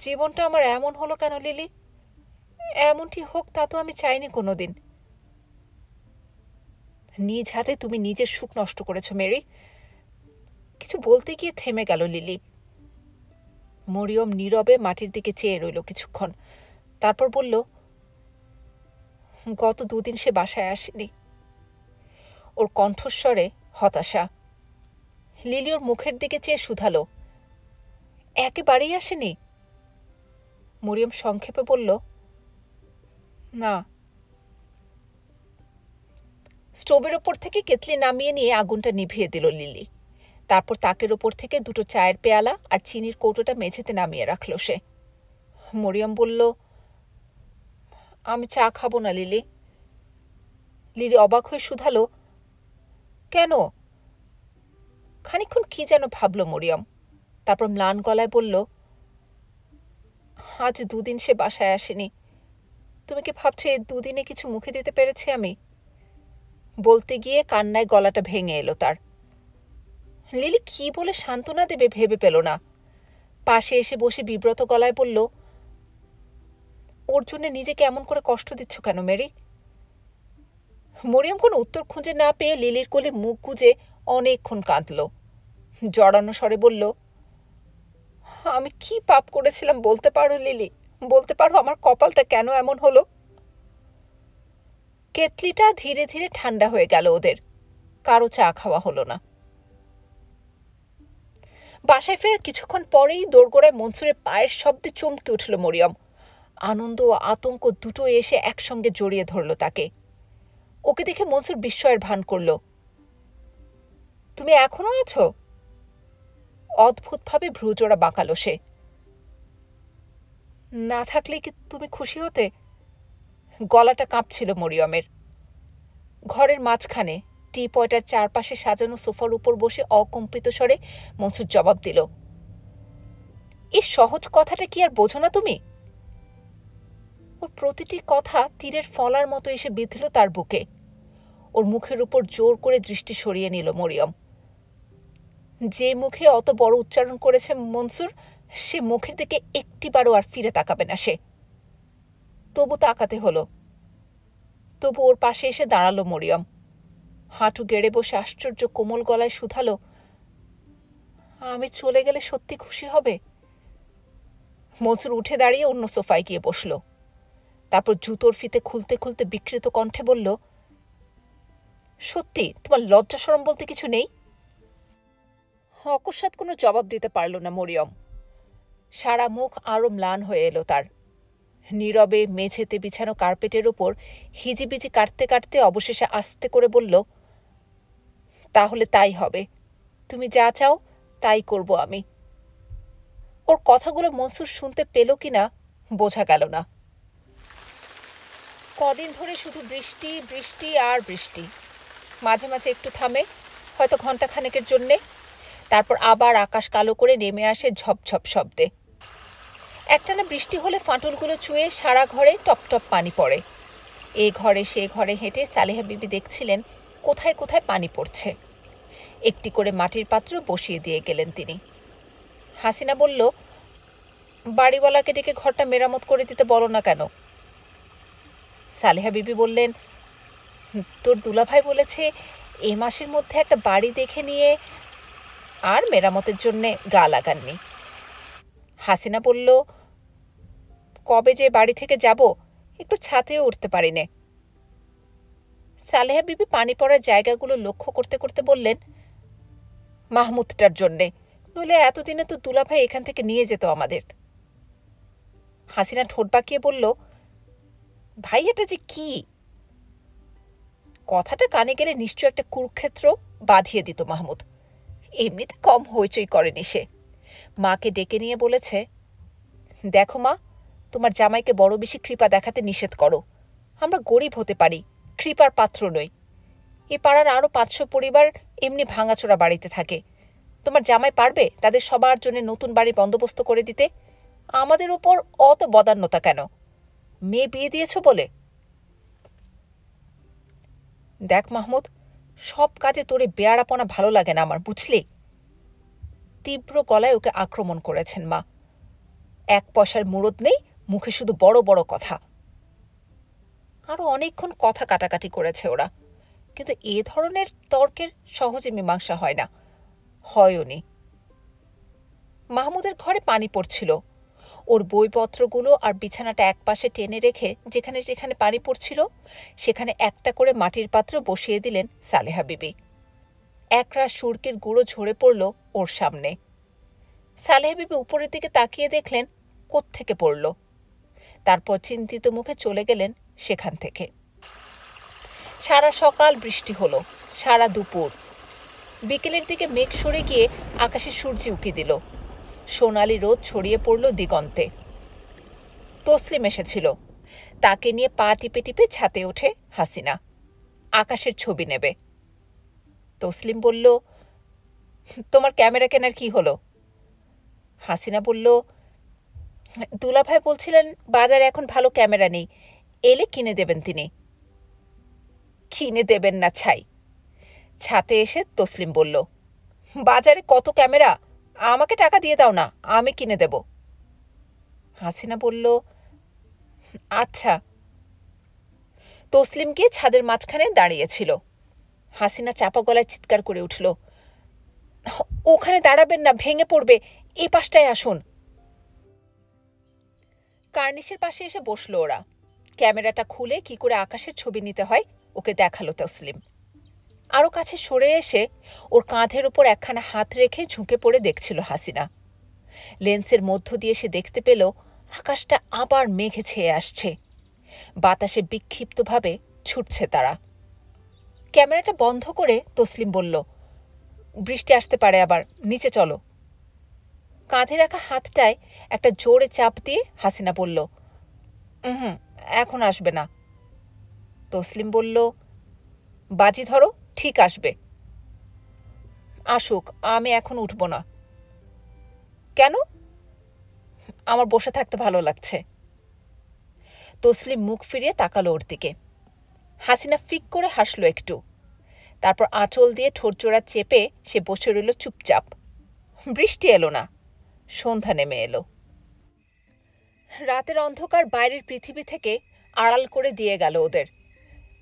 জীবনটা আমার এমন হলো কেন লিলি? এমনটি হোক তা তো আমি চাইনি কোনোদিন। নিজ হাতে তুমি নিজের সুখ নষ্ট করেছ মেরি। কিছু বলতে গিয়ে থেমে গেল লিলি। মরিয়ম নীরবে মাটির দিকে চেয়ে রইল কিছুক্ষণ, তারপর বলল, গত দুদিন সে বাসায় আসেনি। ওর কণ্ঠস্বরে হতাশা। লিলি ওর মুখের দিকে চেয়ে শুধালো, একেবারেই আসেনি? মরিয়ম সংক্ষেপে বলল, না। স্টোভের ওপর থেকে কেতলি নামিয়ে নিয়ে আগুনটা নিভিয়ে দিল লিলি। তারপর তাকের ওপর থেকে দুটো চায়ের পেয়ালা আর চিনির কৌটোটা মেঝেতে নামিয়ে রাখল সে। মরিয়ম বলল, আমি চা খাবো না লিলি। লিলি অবাক হয়ে শুধালো, কেন? খানিকক্ষণ কি যেন ভাবল মরিয়ম, তারপর ম্লান গলায় বলল, আজ দুদিন সে বাসায় আসেনি। তুমি কি ভাবছো এই দুদিনে কিছু মুখে দিতে পেরেছি আমি? বলতে গিয়ে কান্নায় গলাটা ভেঙে এলো তার। লিলি কি বলে সান্ত্বনা দেবে ভেবে পেল না। পাশে এসে বসে বিব্রত গলায় বলল, ওর জন্য নিজেকে এমন করে কষ্ট দিচ্ছ কেন মেরি? মরিয়ম কোনো উত্তর খুঁজে না পেয়ে লিলির কোলে মুখ গুজে অনেকক্ষণ কাঁদল। জড়ানো স্বরে বলল, আমি কি পাপ করেছিলাম বলতে পারো লিলি? বলতে পারো আমার কপালটা কেন এমন হলো? কেতলিটা ধীরে ধীরে ঠান্ডা হয়ে গেল ওদের। কারো চা খাওয়া হলো না। বাসায় ফেরার কিছুক্ষণ পরেই দোরগোড়ায় মনসুরের পায়ের শব্দে চমকে উঠল মরিয়ম। আনন্দ ও আতঙ্ক দুটো এসে একসঙ্গে জড়িয়ে ধরল তাকে। ওকে দেখে মনসুর বিস্ময়ের ভান করল। তুমি এখনো আছো? অদ্ভুতভাবে ভ্রুজোড়া বাঁকালো সে। না থাকলে কি তুমি খুশি হতে? গলাটা কাঁপছিল মরিয়মের। ঘরের মাঝখানে টি পয়টার চারপাশে সাজানো সোফার উপর বসে অকম্পিত স্বরে মনসুর জবাব দিল, এই সহজ কথাটা কি আর বোঝো না তুমি? ওর প্রতিটি কথা তীরের ফলার মতো এসে বিঁধল তার বুকে। ওর মুখের উপর জোর করে দৃষ্টি সরিয়ে নিল মরিয়ম। যে মুখে অত বড় উচ্চারণ করেছে মনসুর, সে মুখের দিকে একটিবারও আর ফিরে তাকাবে না সে। তবু তাকাতে হলো। তবু ওর পাশে এসে দাঁড়ালো মরিয়ম। হাঁটু গেড়ে বসে আশ্চর্য কোমল গলায় শুধালো, আমি চলে গেলে সত্যি খুশি হবে? মনসুর উঠে দাঁড়িয়ে অন্য সোফায় গিয়ে বসল। তারপর জুতোর ফিতে খুলতে খুলতে বিকৃত কণ্ঠে বলল, সত্যি তোমার লজ্জা শরম বলতে কিছু নেই? অকস্মাৎ কোনো জবাব দিতে পারল না মরিয়ম। সারা মুখ আরো ম্লান হয়ে এলো তার। নীরবে মেঝেতে বিছানো কার্পেটের ওপর হিজিবিজি কাটতে কাটতে অবশেষে আস্তে করে বলল, তাহলে তাই হবে। তুমি যা চাও তাই করব আমি। ওর কথাগুলো মনসুর শুনতে পেল কিনা বোঝা গেল না। কদিন ধরে শুধু বৃষ্টি বৃষ্টি আর বৃষ্টি। মাঝে মাঝে একটু থামে, হয়তো ঘণ্টাখানেকের জন্যে, তারপর আবার আকাশ কালো করে নেমে আসে ঝপঝপ শব্দে। একটানা বৃষ্টি হলে ফাটলগুলো চুয়ে সারা ঘরে টপ টপ পানি পড়ে। এ ঘরে সে ঘরে হেঁটে সালেহা বিবি দেখছিলেন কোথায় কোথায় পানি পড়ছে। একটি করে মাটির পাত্র বসিয়ে দিয়ে গেলেন তিনি। হাসিনা বলল, বাড়িওয়ালাকে ডেকে ঘরটা মেরামত করে দিতে বলো না কেন? সালেহা বিবি বললেন, তোর দুলাভাই বলেছে এ মাসের মধ্যে একটা বাড়ি দেখে নিয়ে আর মেরামতের জন্যে গা লাগাননি। হাসিনা বলল, কবে যে বাড়ি থেকে যাব, একটু ছাতেও উঠতে পারি নে। সালেহা বিবি পানি পড়ার জায়গাগুলো লক্ষ্য করতে করতে বললেন, মাহমুদটার জন্যে, নইলে এতদিনে তো দুলাভাই এখান থেকে নিয়ে যেত আমাদের। হাসিনা ঠোঁট বাঁকিয়ে বলল, ভাই এটা যে কি? কথাটা কানে গেলে নিশ্চয় একটা কুরুক্ষেত্র বাঁধিয়ে দিত মাহমুদ। এমনিতে কম হইচই করেনি সে। মাকে ডেকে নিয়ে বলেছে, দেখো মা, তোমার জামাইকে বড় বেশি কৃপা দেখাতে নিষেধ করো। আমরা গরিব হতে পারি, কৃপার পাত্র নই। এ পাড়ার আরও 500 পরিবার এমনি ভাঙাচোরা বাড়িতে থাকে। তোমার জামাই পারবে তাদের সবার জন্য নতুন বাড়ির বন্দোবস্ত করে দিতে? আমাদের ওপর অত বদান্যতা কেন? মেয়ে বিয়ে দিয়েছ বলে? দেখ মাহমুদ, সব কাজে তোরে বেয়ারাপনা ভালো লাগে না আমার, বুঝলি? তীব্র গলায় ওকে আক্রমণ করেছেন মা। 1 পয়সার মুরদ নেই, মুখে শুধু বড় বড় কথা। আরও অনেকক্ষণ কথা কাটাকাটি করেছে ওরা, কিন্তু এ ধরনের তর্কের সহজে মীমাংসা হয় না, হয়ওনি। মাহমুদের ঘরে পানি পড়ছিল। ওর বইপত্রগুলো আর বিছানাটা একপাশে টেনে রেখে যেখানে যেখানে পানি পড়ছিল সেখানে একটা করে মাটির পাত্র বসিয়ে দিলেন সালেহা বিবি। একরাশ সুরকির গুঁড়ো ঝরে পড়ল ওর সামনে। সালেহা বিবি উপরের দিকে তাকিয়ে দেখলেন কোত্থেকে পড়ল। তারপর চিন্তিত মুখে চলে গেলেন সেখান থেকে। সারা সকাল বৃষ্টি হলো, সারা দুপুর। বিকেলের দিকে মেঘ সরে গিয়ে আকাশে সূর্য উঁকি দিল। সোনালি রোদ ছড়িয়ে পড়ল দিগন্তে। তসলিম এসেছিল। তাকে নিয়ে পা টিপে টিপে ছাতে ওঠে হাসিনা। আকাশের ছবি নেবে। তসলিম বলল, তোমার ক্যামেরা কেনার কি হলো? হাসিনা বলল, দুলাভাই বলছিলেন বাজারে এখন ভালো ক্যামেরা নেই, এলে কিনে দেবেন তিনি। কিনে দেবেন না ছাই। ছাতে এসে তসলিম বলল, বাজারে কত ক্যামেরা, আমাকে টাকা দিয়ে দাও না, আমি কিনে দেব। হাসিনা বলল, আচ্ছা। তসলিম গিয়ে ছাদের মাঝখানে দাঁড়িয়েছিল। হাসিনা চাপা গলায় চিৎকার করে উঠল, ওখানে দাঁড়াবেন না, ভেঙে পড়বে, এই পাশটায় আসুন। কার্নিশের পাশে এসে বসল ওরা। ক্যামেরাটা খুলে কি করে আকাশের ছবি নিতে হয় ওকে দেখালো তসলিম। আরও কাছে সরে এসে ওর কাঁধের ওপর একখানা হাত রেখে ঝুঁকে পড়ে দেখছিল হাসিনা। লেন্সের মধ্য দিয়ে সে দেখতে পেল আকাশটা আবার মেঘে ছেয়ে আসছে। বাতাসে বিক্ষিপ্তভাবে ছুটছে তারা। ক্যামেরাটা বন্ধ করে তসলিম বলল, বৃষ্টি আসতে পারে, আবার নিচে চলো। কাঁধে রাখা হাতটায় একটা জোরে চাপ দিয়ে হাসিনা বলল, এখন আসবে না। তসলিম বলল, বাজি ধরো, ঠিক আসবে। আসুক, আমি এখন উঠব না। কেন? আমার বসে থাকতে ভালো লাগছে। তসলিম মুখ ফিরিয়ে তাকালো ওর দিকে। হাসিনা ফিক করে হাসল একটু। তারপর আঁচল দিয়ে ঠোঁটজোড়া চেপে সে বসে রইল চুপচাপ। বৃষ্টি এলো না, সন্ধ্যা নেমে এলো। রাতের অন্ধকার বাইরের পৃথিবী থেকে আড়াল করে দিয়ে গেল ওদের।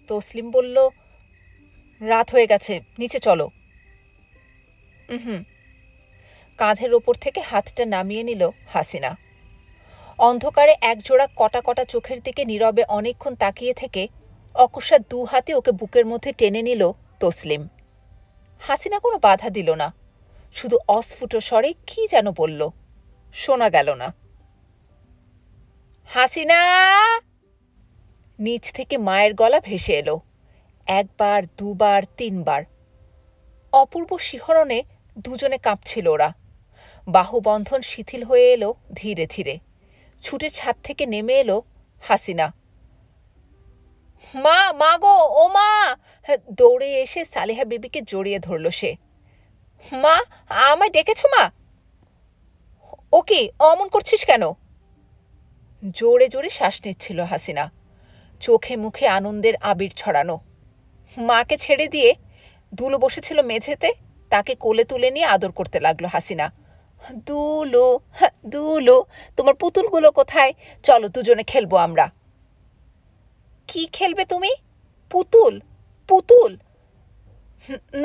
তসলিম বলল, রাত হয়ে গেছে, নিচে চলো। কাঁধের ওপর থেকে হাতটা নামিয়ে নিল হাসিনা। অন্ধকারে একজোড়া কটা কটা চোখের দিকে নীরবে অনেকক্ষণ তাকিয়ে থেকে অকস্মাৎ 2 হাতে ওকে বুকের মধ্যে টেনে নিল তসলিম। হাসিনা কোনো বাধা দিল না, শুধু অস্ফুট স্বরে কি যেন বলল, শোনা গেল না। হাসিনা! নিচ থেকে মায়ের গলা ভেসে এলো, 1 বার 2 বার 3 বার। অপূর্ব শিহরণে দুজনে কাঁপছিল ওরা। বাহুবন্ধন শিথিল হয়ে এলো ধীরে ধীরে। ছুটে ছাদ থেকে নেমে এলো হাসিনা। মা, মা গো, ও মা! দৌড়ে এসে সালেহা বিবিকে জড়িয়ে ধরল সে। মা, আমায় ডেকেছ মা? ও কি, অমন করছিস কেন? জোরে জোরে শ্বাস নিচ্ছিল হাসিনা, চোখে মুখে আনন্দের আবির ছড়ানো। মাকে ছেড়ে দিয়ে দুলু বসেছিল মেঝেতে, তাকে কোলে তুলে নিয়ে আদর করতে লাগলো হাসিনা। দুলো, দুলো, তোমার পুতুলগুলো কোথায়? চলো দুজনে খেলবো আমরা। কি খেলবে তুমি? পুতুল? পুতুল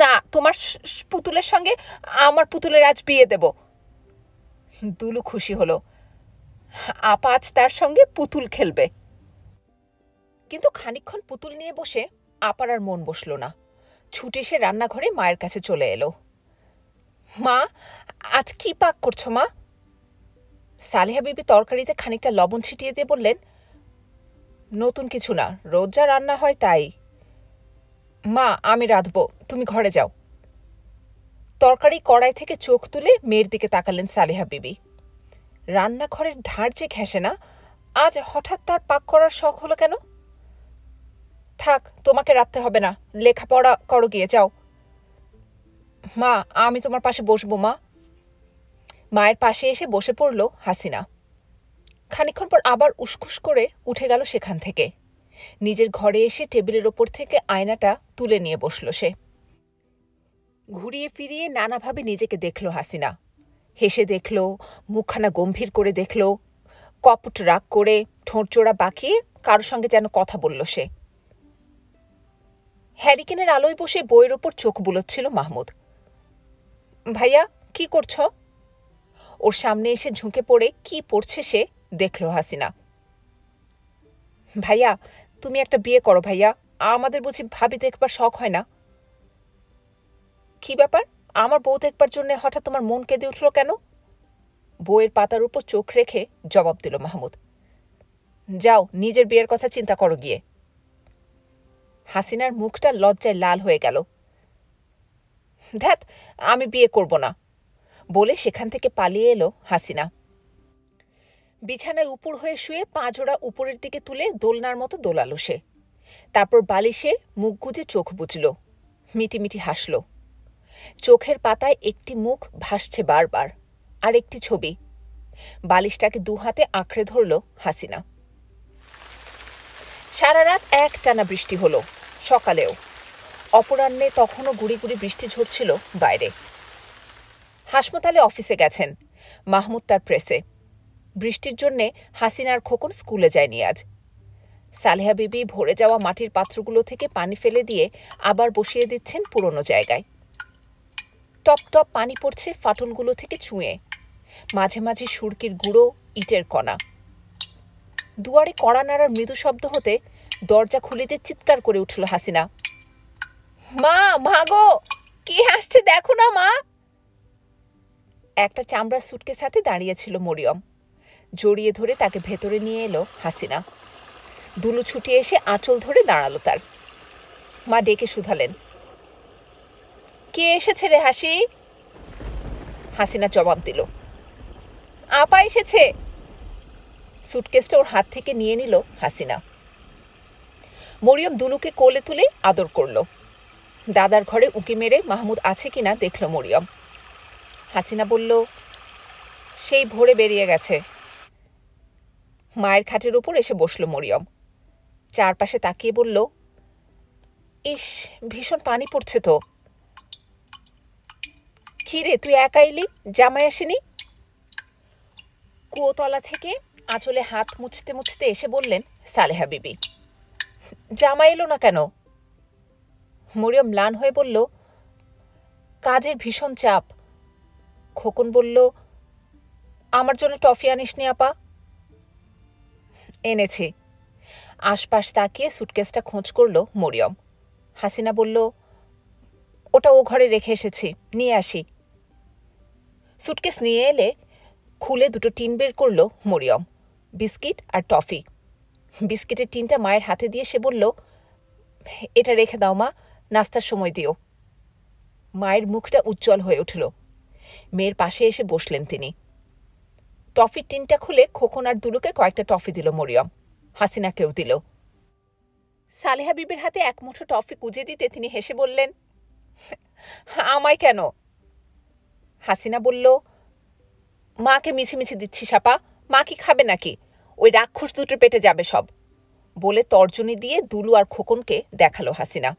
না, তোমার পুতুলের সঙ্গে আমার পুতুলের আজ বিয়ে দেব। দুলু খুশি হলো, আপা আজ তার সঙ্গে পুতুল খেলবে। কিন্তু খানিকক্ষণ পুতুল নিয়ে বসে আপার আর মন বসল না। ছুটে এসে রান্নাঘরে মায়ের কাছে চলে এলো। মা, আজ কি পাক করছো মা? সালেহা বিবি তরকারিতে খানিকটা লবণ ছিটিয়ে দিয়ে বললেন, নতুন কিছু না, রোজ যা রান্না হয় তাই। মা, আমি রাঁধবো, তুমি ঘরে যাও। তরকারি কড়াই থেকে চোখ তুলে মেয়ের দিকে তাকালেন সালেহা বিবি। রান্নাঘরের ধার যে ঘেঁষে না, আজ হঠাৎ তার পাক করার শখ হলো কেন? থাক, তোমাকে রাখতে হবে না, লেখাপড়া করো গিয়ে, যাও। মা, আমি তোমার পাশে বসবো মা। মায়ের পাশে এসে বসে পড়ল হাসিনা। খানিকক্ষণ পর আবার উসখুস করে উঠে গেল সেখান থেকে। নিজের ঘরে এসে টেবিলের ওপর থেকে আয়নাটা তুলে নিয়ে বসল সে। ঘুরিয়ে ফিরিয়ে নানাভাবে নিজেকে দেখল হাসিনা। হেসে দেখল, মুখখানা গম্ভীর করে দেখল, কপট রাগ করে ঠোঁটচোড়া বাঁকিয়ে কারোর সঙ্গে যেন কথা বলল সে। হ্যারিকেনের আলোয় বসে বইয়ের ওপর চোখ বুলোচ্ছিল মাহমুদ। ভাইয়া, কি করছ? ওর সামনে এসে ঝুঁকে পড়ে কি পড়ছে সে দেখল হাসিনা। ভাইয়া, তুমি একটা বিয়ে করো ভাইয়া, আমাদের বুঝি ভাবি দেখবার শখ হয় না? কি ব্যাপার, আমার বউ দেখবার জন্য হঠাৎ তোমার মন কেঁদে উঠল কেন? বইয়ের পাতার উপর চোখ রেখে জবাব দিল মাহমুদ। যাও, নিজের বিয়ের কথা চিন্তা করো গিয়ে। হাসিনার মুখটা লজ্জায় লাল হয়ে গেল। ধ্যাত, আমি বিয়ে করব না বলে সেখান থেকে পালিয়ে এলো হাসিনা। বিছানায় উপর হয়ে শুয়ে পা জোড়া উপরের দিকে তুলে দোলনার মতো দোলালো সে। তারপর বালিশে মুখ গুজে চোখ বুঝল, মিটিমিটি হাসল। চোখের পাতায় একটি মুখ ভাসছে বারবার, আর একটি ছবি। বালিশটাকে দুহাতে আঁকড়ে ধরল হাসিনা। সারা রাত একটানা বৃষ্টি হলো, সকালেও। অপরাহ্নে তখনও গুড়ি গুড়ি বৃষ্টি ঝরছিল বাইরে। হাসমতালে অফিসে গেছেন, মাহমুদ তার প্রেসে। বৃষ্টির জন্যে হাসিনার খোকন স্কুলে যায়নি আজ। সালেহা বিবি ভরে যাওয়া মাটির পাত্রগুলো থেকে পানি ফেলে দিয়ে আবার বসিয়ে দিচ্ছেন পুরনো জায়গায়। টপ টপ পানি পড়ছে ফাটলগুলো থেকে ছুঁয়ে, মাঝে মাঝে সুরকির গুঁড়ো, ইটের কণা। দুয়ারে কড়া নাড়ার মৃদু শব্দ হতে দরজা খুলে দিয়ে চিৎকার করে উঠল হাসিনা। মা, মা গো, কে আসছে দেখো না মা। একটা চামড়ার সুটকেস হাতে দাঁড়িয়েছিল মরিয়ম। জড়িয়ে ধরে তাকে ভেতরে নিয়ে এলো হাসিনা। দুলু ছুটে এসে আঁচল ধরে দাঁড়ালো তার। মা ডেকে শুধালেন, কে এসেছে রে হাসি? হাসিনা জবাব দিল, আপা এসেছে। সুটকেসটা ওর হাত থেকে নিয়ে নিল হাসিনা। মরিয়ম দুলুকে কোলে তুলে আদর করল। দাদার ঘরে উঁকি মেরে মাহমুদ আছে কিনা দেখল মরিয়ম। হাসিনা বলল, সেই ভোরে বেরিয়ে গেছে। মায়ের খাটের উপর এসে বসল মরিয়ম। চারপাশে তাকিয়ে বলল, ইস, ভীষণ পানি পড়ছে তো। খিরে, তুই একা এলি, জামাই আসেনি? কুয়োতলা থেকে আঁচলে হাত মুছতে মুছতে এসে বললেন সালেহা বিবি। জামাই এলো না কেন? মরিয়ম ম্লান হয়ে বলল, কাজের ভীষণ চাপ। খোকন বলল, আমার জন্য টফি আনিসনি আপা? এনেছি। আশপাশ তাকিয়ে সুটকেসটা খোঁজ করল মরিয়ম। হাসিনা বলল, ওটা ও ঘরে রেখে এসেছি, নিয়ে আসি। সুটকেস নিয়ে এলে খুলে দুটো টিন বের করল মরিয়ম, বিস্কিট আর টফি। বিস্কিটের টিনটা মায়ের হাতে দিয়ে সে বলল, এটা রেখে দাও মা, নাস্তার সময় দিও। মায়ের মুখটা উজ্জ্বল হয়ে উঠল। মেয়ের পাশে এসে বসলেন তিনি। টফির টিনটা খুলে খোকন আর দুলুকে কয়েকটা টফি দিল মরিয়ম। হাসিনাকেও দিল। সালেহা বিবির হাতে এক মুঠো টফি কুজে দিতে তিনি হেসে বললেন, আমায় কেন? হাসিনা বলল, মাকে মিছিমিছি দিচ্ছি সাপা, মা কি খাবে নাকি? ওই রাক্ষস দুটোর পেটে যাবে সব। বলে তর্জনী দিয়ে দুলু আর খোকনকে দেখালো হাসিনা।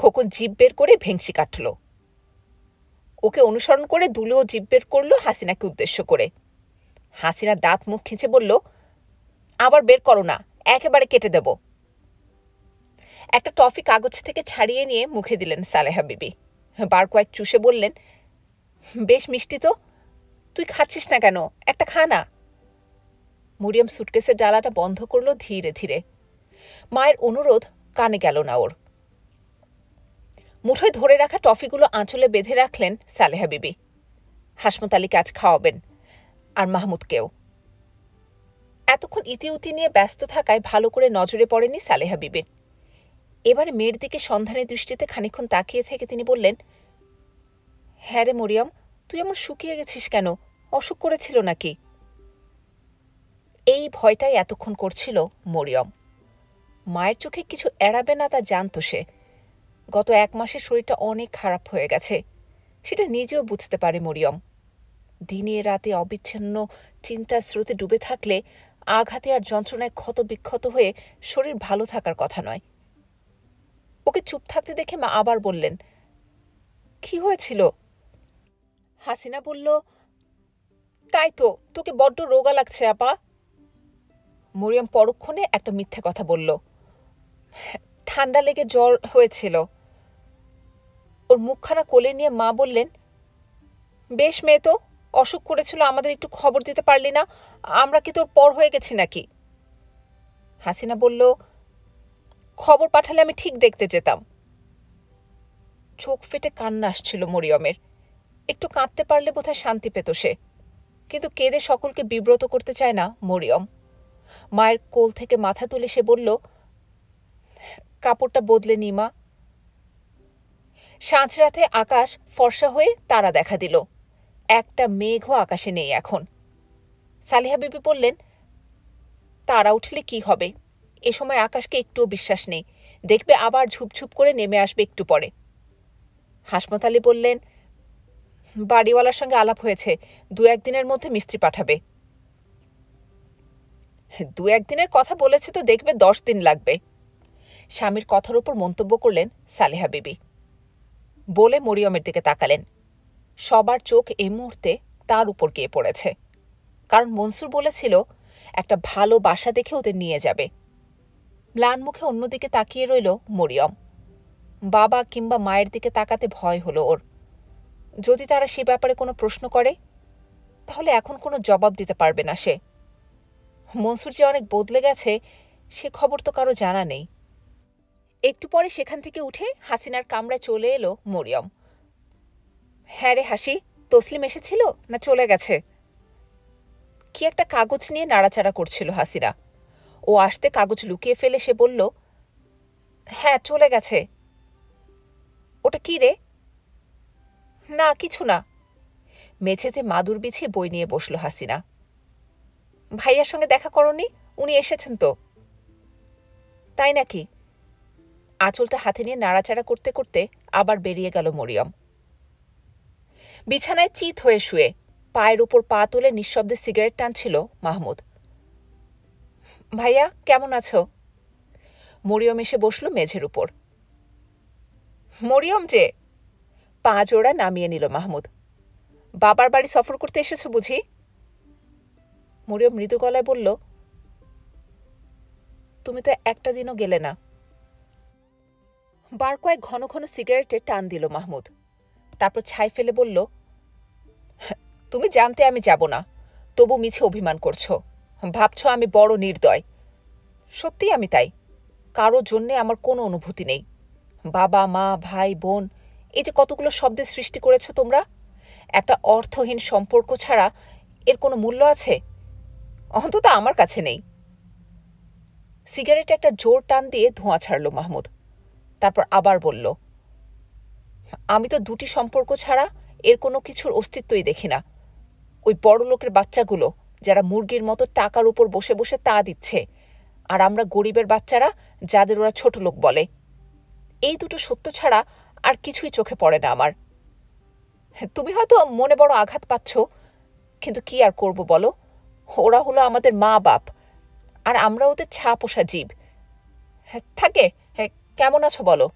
খোকন জিভ বের করে ভেংচি কাটল। ওকে অনুসরণ করে দুলেও জিভ বের করল হাসিনাকে উদ্দেশ্য করে। হাসিনা দাঁত মুখ খিঁচে বলল, আবার বের করো না, একেবারে কেটে দেব। একটা টফি কাগজ থেকে ছাড়িয়ে নিয়ে মুখে দিলেন সালেহা বিবি। বার কয়েক চুষে বললেন, বেশ মিষ্টি তো, তুই খাচ্ছিস না কেন, একটা খা না। মরিয়ম সুটকেসের ডালাটা বন্ধ করল ধীরে ধীরে। মায়ের অনুরোধ কানে গেল না ওর। মুঠোয় ধরে রাখা টফিগুলো আঁচলে বেঁধে রাখলেন সালেহা বিবি। হাসমত আলীকে আজ খাওয়াবেন, আর মাহমুদকেও। এতক্ষণ ইতিউতি নিয়ে ব্যস্ত থাকায় ভালো করে নজরে পড়েনি সালেহা বিবির। এবারে মেয়ের দিকে সন্ধানী দৃষ্টিতে খানিকক্ষণ তাকিয়ে থেকে তিনি বললেন, হ্যাঁ রে মরিয়ম, তুই এমন শুকিয়ে গেছিস কেন, অসুখ করেছিল নাকি? এই ভয়টাই এতক্ষণ করছিল মরিয়ম। মায়ের চোখে কিছু এড়াবে না তা জানত সে। গত 1 মাসে শরীরটা অনেক খারাপ হয়ে গেছে, সেটা নিজেও বুঝতে পারে মরিয়ম। দিনে রাতে অবিচ্ছিন্ন চিন্তার স্রোতে ডুবে থাকলে আঘাতে আর যন্ত্রণায় ক্ষত বিক্ষত হয়ে শরীর ভালো থাকার কথা নয়। ওকে চুপ থাকতে দেখে মা আবার বললেন, কি হয়েছিল? হাসিনা বলল, তাই তো, তোকে বড্ড রোগা লাগছে আপা। মরিয়ম পরক্ষণে একটা মিথ্যে কথা বলল, ঠান্ডা লেগে জ্বর হয়েছিল। ওর মুখখানা কোলে নিয়ে মা বললেন, বেশ মেয়ে তো, অসুখ করেছিল, আমাদের একটু খবর দিতে পারলি না? আমরা কি তোর পর হয়ে গেছি নাকি? হাসিনা বলল, খবর পাঠালে আমি ঠিক দেখতে যেতাম। চোখ ফেটে কান্না আসছিল মরিয়মের। একটু কাঁদতে পারলে বোধহয় শান্তি পেত সে, কিন্তু কেঁদে সকলকে বিব্রত করতে চায় না মরিয়ম। মায়ের কোল থেকে মাথা তুলে সে বলল, কাপড়টা বদলে নি মা। সাঁঝ রাতে আকাশ ফর্সা হয়ে তারা দেখা দিল। একটা মেঘও আকাশে নেই এখন। সালেহা বিবি বললেন, তারা উঠলে কি হবে, এ সময় আকাশকে একটুও বিশ্বাস নেই, দেখবে আবার ঝুপঝুপ করে নেমে আসবে একটু পরে। হাসমত আলী বললেন, বাড়িওয়ালার সঙ্গে আলাপ হয়েছে, 2-1 দিনের মধ্যে মিস্ত্রি পাঠাবে। 2-1 দিনের কথা বলেছে তো দেখবে 10 দিন লাগবে। স্বামীর কথার উপর মন্তব্য করলেন সালেহা বিবি। বলে মরিয়মের দিকে তাকালেন। সবার চোখ এই মুহূর্তে তার উপর গিয়ে পড়েছে, কারণ মনসুর বলেছিল একটা ভালো বাসা দেখে ওদের নিয়ে যাবে। ম্লান মুখে অন্যদিকে তাকিয়ে রইল মরিয়ম। বাবা কিংবা মায়ের দিকে তাকাতে ভয় হলো ওর। যদি তারা সে ব্যাপারে কোনো প্রশ্ন করে, তাহলে এখন কোনো জবাব দিতে পারবে না সে। মনসুর যে অনেক বদলে গেছে সে খবর তো কারো জানা নেই। একটু পরে সেখান থেকে উঠে হাসিনার কামরায় চলে এলো মরিয়ম। হ্যাঁ রে হাসি, তসলিম এসেছিল না চলে গেছে? কি একটা কাগজ নিয়ে নাড়াচাড়া করছিল হাসিনা। ও আসতে কাগজ লুকিয়ে ফেলে সে বলল, হ্যাঁ চলে গেছে। ওটা কি রে? না কিছু না। মেঝেতে মাদুর বিছিয়ে বই নিয়ে বসল হাসিনা। ভাইয়ার সঙ্গে দেখা করনি? উনি এসেছেন তো। তাই নাকি? আঁচলটা হাতে নিয়ে নাড়াচাড়া করতে করতে আবার বেরিয়ে গেল মরিয়ম। বিছানায় চিত হয়ে শুয়ে পায়ের উপর পা তুলে নিঃশব্দে সিগারেট টানছিল মাহমুদ। ভাইয়া কেমন আছো? মরিয়ম এসে বসল মেঝের উপর। মরিয়ম যে? পা জোড়া নামিয়ে নিল মাহমুদ। বাবার বাড়ি সফর করতে এসেছো বুঝি? মরিয়ম মৃদু গলায় বলল, তুমি তো একটা দিনও গেলে না। বার কয়েক ঘন ঘন সিগারেটে টান দিল মাহমুদ। তারপর ছাই ফেলে বলল, তুমি জানতে আমি যাব না, তবু মিছে অভিমান করছো, ভাবছ আমি বড় নির্দয়। সত্যি আমি তাই। কারো জন্যে আমার কোনো অনুভূতি নেই। বাবা মা ভাই বোন, এই যে কতগুলো শব্দের সৃষ্টি করেছ তোমরা, একটা অর্থহীন সম্পর্ক ছাড়া এর কোনো মূল্য আছে? অন্তত আমার কাছে নেই। সিগারেটে একটা জোর টান দিয়ে ধোঁয়া ছাড়ল মাহমুদ। তারপর আবার বলল, আমি তো 2টি সম্পর্ক ছাড়া এর কোনো কিছুর অস্তিত্বই দেখি না। ওই বড় লোকের বাচ্চাগুলো যারা মুরগির মতো টাকার উপর বসে বসে তা দিচ্ছে, আর আমরা গরিবের বাচ্চারা যাদের ওরা ছোট লোক বলে। এই দুটো সত্য ছাড়া আর কিছুই চোখে পড়ে না আমার। তুমি হয়তো মনে বড় আঘাত পাচ্ছ, কিন্তু কি আর করব বলো? ওরা হলো আমাদের মা বাপ, আর আমরা ওদের ছা পোষা জীব। থাকে, কেমন আছো বলো?